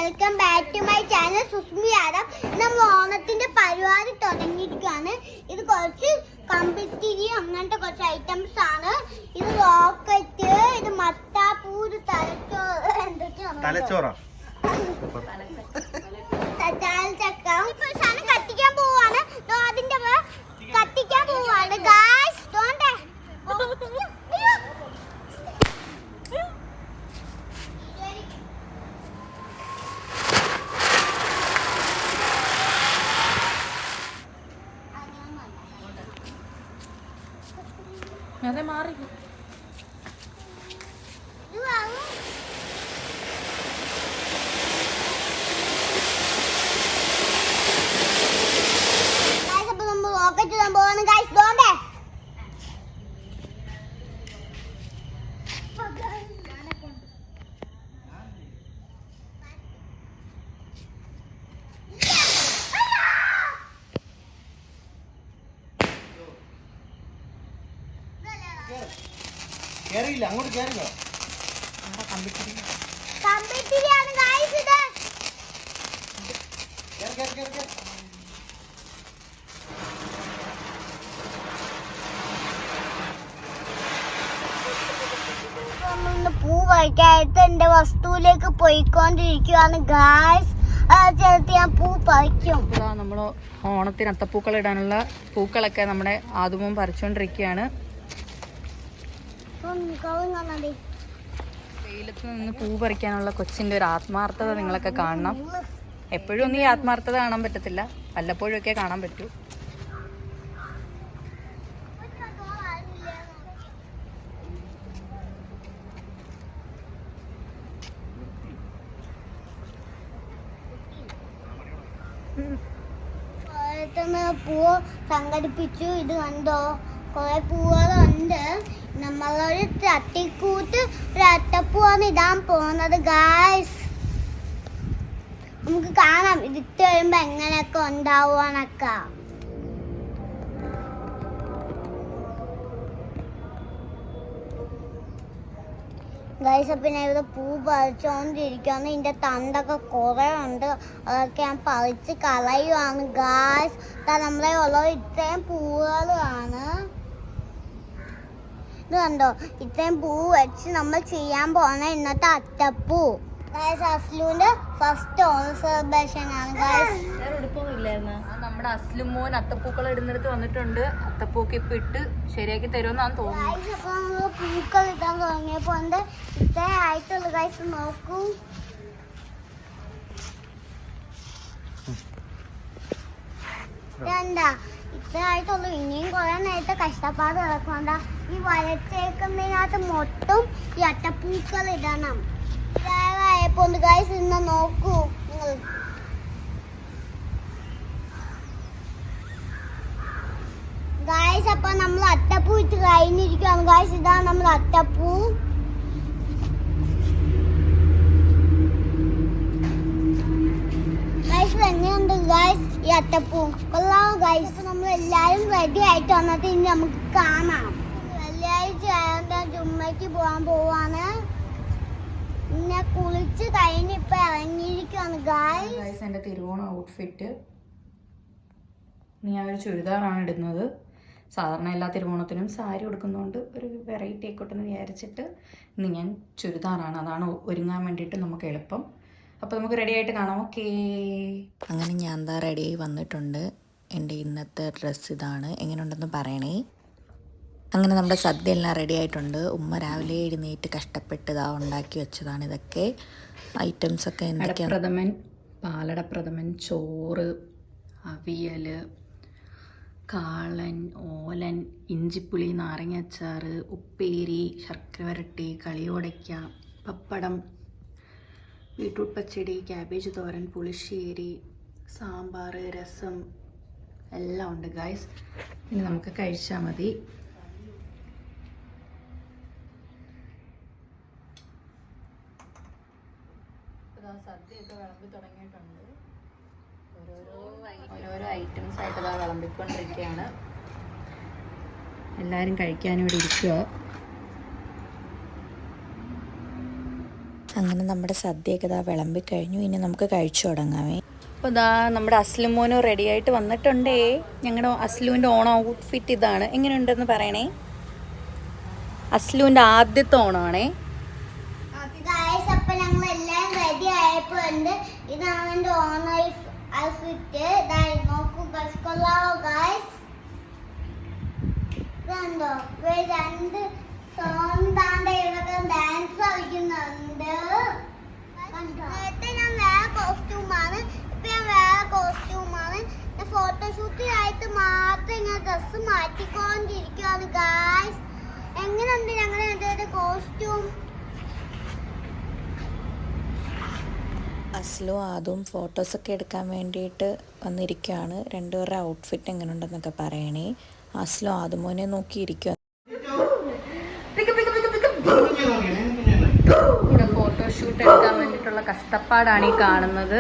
Welcome back to my channel Susmi Adam. നമ്മൾ ഓണത്തിന്റെ പരിപാടി തുടങ്ങിയിരിക്കുകയാണ്. ഇത് കുറച്ച് കമ്പിത്തിരി അങ്ങനത്തെ കുറച്ച് ഐറ്റംസ് ആണ്. ഇത് റോക്കറ്റ്, ഇത് മത്താപ്പൂര്, തലച്ചോറ്, എന്തൊക്കെയാണ് ചക്രം. ഇപ്പൊ സാധനം കത്തിക്കാൻ പോവാണ്. അതിന്റെ കത്തിക്കാൻ പോവാണ് ഗായ്സ്. അതെ മാറി റോക്കറ്റ് ഇടാൻ പോവാണ് ഗായ്സ്. ദോണ്ടേ കേറിയില്ല, അങ്ങോട്ട് കേറിയോ? കമ്പിത്തിരിയാണ് ഗായ്സ്. ഇത് പൂ പറിക്കായിട്ട് എന്റെ വസ്തുവിലേക്ക് പോയിക്കൊണ്ടിരിക്കുകയാണ് ഗായ്സ്. ചേർത്ത് ഞാൻ പൂ പറിക്കും. നമ്മള് ഓണത്തിന് അത്തപ്പൂക്കൾ ഇടാനുള്ള പൂക്കളൊക്കെ നമ്മുടെ ആദ്യമോ പറിച്ചോണ്ടിരിക്കുകയാണ്. വെയിലത്ത് നിന്ന് പൂ പറിക്കാനുള്ള കൊച്ചിന്റെ ഒരു ആത്മാർത്ഥത നിങ്ങളൊക്കെ കാണണം. എപ്പോഴും ഒന്നും ഈ ആത്മാർത്ഥത കാണാൻ പറ്റത്തില്ല, വല്ലപ്പോഴും ഒക്കെ കാണാൻ പറ്റൂ. പൂ സംഘടിപ്പിച്ചു. ഇത് കണ്ടോ, കുറെ പൂവുകളുണ്ട്. നമ്മളൊരു തട്ടിക്കൂട്ട് ഒരു അത്തപ്പൂവാണ് ഇടാൻ പോകുന്നത് ഗായ്സ്. നമുക്ക് കാണാം ഇതിട്ട് വരുമ്പോ എങ്ങനെയൊക്കെ ഉണ്ടാവുകയെന്നൊക്കെ. ഗായ്സ്, അപ്പൊ ഞാൻ ഇവിടെ പൂ പറിച്ചോണ്ടിരിക്കുകയാണ്. ഇതിന്റെ തണ്ടൊക്കെ കുറെ ഉണ്ട്, അതൊക്കെ ഞാൻ പറിച്ച് കളയുവാണ് ഗായ്സ്. നമ്മളെ ഉള്ളത് ഇത്രയും പൂവുകളാണ്. ഇത് കണ്ടോ, ഇത്രയും പൂ വെച്ച് നമ്മൾ ചെയ്യാൻ പോകുന്ന ഇന്നത്തെ അത്തപ്പൂ. ഗായ്സ്, അസ്ലുവിന്റെ ഫസ്റ്റ് ഓണ സെലിബ്രേഷൻ ആണ് ഗായ്സ്. നമ്മുടെ അസ്ലുമോൻ അത്തപ്പൂക്കൾ ഇടുന്നിടത്ത് വന്നിട്ടുണ്ട്. അത്തപ്പൂക്ക് ഇപ്പൊ ഇട്ട് ശരിയാക്കി തരുമെന്നാണ് തോന്നുന്നത്. ഗായ്സ്, അപ്പൊ നമ്മള് പൂക്കൾ ഇടാൻ തുടങ്ങിയപ്പോ ഇത്രേ ആയിട്ടുള്ളു ഗായ്സ്. നോക്കൂ, എന്താ ഇത്ര ആയിട്ടുള്ളൂ. ഇനിയും കുറെ നേരത്തെ കഷ്ടപ്പാട് കിടക്കണ്ട. ഈ വരച്ചേക്കുന്നതിനകത്ത് മൊത്തം ഈ അട്ടപ്പൂക്കൾ ഇടണം. ഇതായപ്പോ ഗായ്സ് ഇന്ന് നോക്കൂ നിങ്ങൾ. ഗായ്സ്, അപ്പൊ നമ്മൾ അത്തപ്പൂ ഇട്ട് കഴിഞ്ഞിരിക്കുകയാണ് ഗായ്സ്. ഇതാണ് നമ്മൾ അത്തപ്പൂ. ഗായ്സ്, എങ്ങനെയുണ്ട് ഗായ്സ് ഈ അത്തപ്പൂ? കൊള്ളാം ഗായ്സ്. നമ്മൾ എല്ലാരും റെഡി ആയിട്ട് വന്നിട്ട് ഇനി നമുക്ക് കാണാം. വെള്ളിയാഴ്ച ആയതുകൊണ്ട് ജുമ്മയ്ക്ക് പോവാൻ പോവാണ്. പിന്നെ കുളിച്ച് കഴിഞ്ഞ് ഇപ്പൊ ഇറങ്ങിയിരിക്കുകയാണ് ഗായ്സ്. എന്റെ തിരുവോണ ഔട്ട്ഫിറ്റ് ഞാൻ ഒരു ചുരിദാറാണ് ഇടുന്നത്. സാധാരണ എല്ലാ തിരുവോണത്തിനും സാരി ഉടുക്കുന്നതുകൊണ്ട് ഒരു വെറൈറ്റി ആയിക്കോട്ടെ എന്ന് വിചാരിച്ചിട്ട് ഇന്ന് ഞാൻ ചുരിദാറാണ്. അതാണ് ഒരുങ്ങാൻ വേണ്ടിയിട്ട് നമുക്ക് എളുപ്പം. അപ്പോൾ നമുക്ക് റെഡി ആയിട്ട് കാണാം. ഓക്കേ, അങ്ങനെ ഞാൻ എന്താ റെഡിയായി വന്നിട്ടുണ്ട്. എൻ്റെ ഇന്നത്തെ ഡ്രസ്സ് ഇതാണ്. എങ്ങനെയുണ്ടെന്ന് പറയണേ. അങ്ങനെ നമ്മുടെ സദ്യ എല്ലാം റെഡി ആയിട്ടുണ്ട്. ഉമ്മ രാവിലെ എഴുന്നേറ്റ് കഷ്ടപ്പെട്ട് ഇതാ ഉണ്ടാക്കി വെച്ചതാണ്. ഇതൊക്കെ ഐറ്റംസൊക്കെ എന്തൊക്കെയാണ്? പ്രഥമൻ, പാലടപ്രഥമൻ, ചോറ്, അവിയൽ, കാളൻ, ഓലൻ, ഇഞ്ചിപ്പുളി, നാരങ്ങ അച്ചാർ, ഉപ്പേരി, ശർക്കര വരട്ടി, കളിയോടയ്ക്ക, പപ്പടം, ബീട്രൂട്ട് പച്ചടി, ക്യാബേജ് തോരൻ, പുളിശ്ശേരി, സാമ്പാർ, രസം എല്ലാം ഉണ്ട് ഗായ്സ്. ഇനി നമുക്ക് കഴിച്ചാൽ മതി. സദ്യയൊക്കെ വിളമ്പി തുടങ്ങിയിട്ടുണ്ട്. ഓരോരോ ഐറ്റംസ് ആയിട്ട് ഇതാ വിളമ്പിക്കൊണ്ടിരിക്കുകയാണ്. എല്ലാവരും കഴിക്കാനും ഇവിടെ ഇരിക്കുക. അങ്ങനെ നമ്മുടെ സദ്യയൊക്കെ ഇതാ വിളമ്പിക്കഴിഞ്ഞു. ഇനി നമുക്ക് കഴിച്ചു തുടങ്ങാമേ. അപ്പോൾ ഇതാ നമ്മുടെ അസ്ലുമോനും റെഡി ആയിട്ട് വന്നിട്ടുണ്ടേ. ഞങ്ങളുടെ അസ്ലുവിൻ്റെ ഓണം ഔട്ട്ഫിറ്റ് ഇതാണ്. എങ്ങനെയുണ്ടെന്ന് പറയണേ. അസ്ലുവിൻ്റെ ആദ്യത്തെ ഓണമാണേ. ഗൈസ്, അപ്പൊ ഞങ്ങൾ എല്ലാം റെഡി ആയപ്പോ ഉണ്ട്. ഇതാണ് എന്റെ ഓണർ ഔട്ട്ഫിറ്റ്. നോക്കൂ ഗൈസ്, കൊള്ളാവോ ഗൈസ്? ഇതുണ്ടോ? രണ്ട് സോങ് താണ്ടെ ഇവരൊക്കെ ഡാൻസ് കളിക്കുന്നുണ്ട്. നേരത്തെ ഞാൻ വേറെ കോസ്റ്റ്യൂമാണ്, ഇപ്പൊ ഞാൻ വേറെ കോസ്റ്റ്യൂമാണ്. ഞാൻ ഫോട്ടോഷൂട്ടിനായിട്ട് മാത്രം ഇങ്ങനെ ഡ്രസ്സ് മാറ്റിക്കൊണ്ടിരിക്കുകയാണ് ഗൈസ്. എങ്ങനെയുണ്ട് ഞങ്ങളുടെ കോസ്റ്റ്യൂം? അസ്ലു അതും ഫോട്ടോസൊക്കെ എടുക്കാൻ വേണ്ടിയിട്ട് വന്നിരിക്കുകയാണ്. രണ്ടുപേരുടെ ഔട്ട്ഫിറ്റ് എങ്ങനെയുണ്ടെന്നൊക്കെ പറയണേ. അസ്ലു ആദ്യമോനെ നോക്കിയിരിക്കുക. ഇവിടെ ഫോട്ടോഷൂട്ട് എടുക്കാൻ വേണ്ടിയിട്ടുള്ള കഷ്ടപ്പാടാണ് ഈ കാണുന്നത്.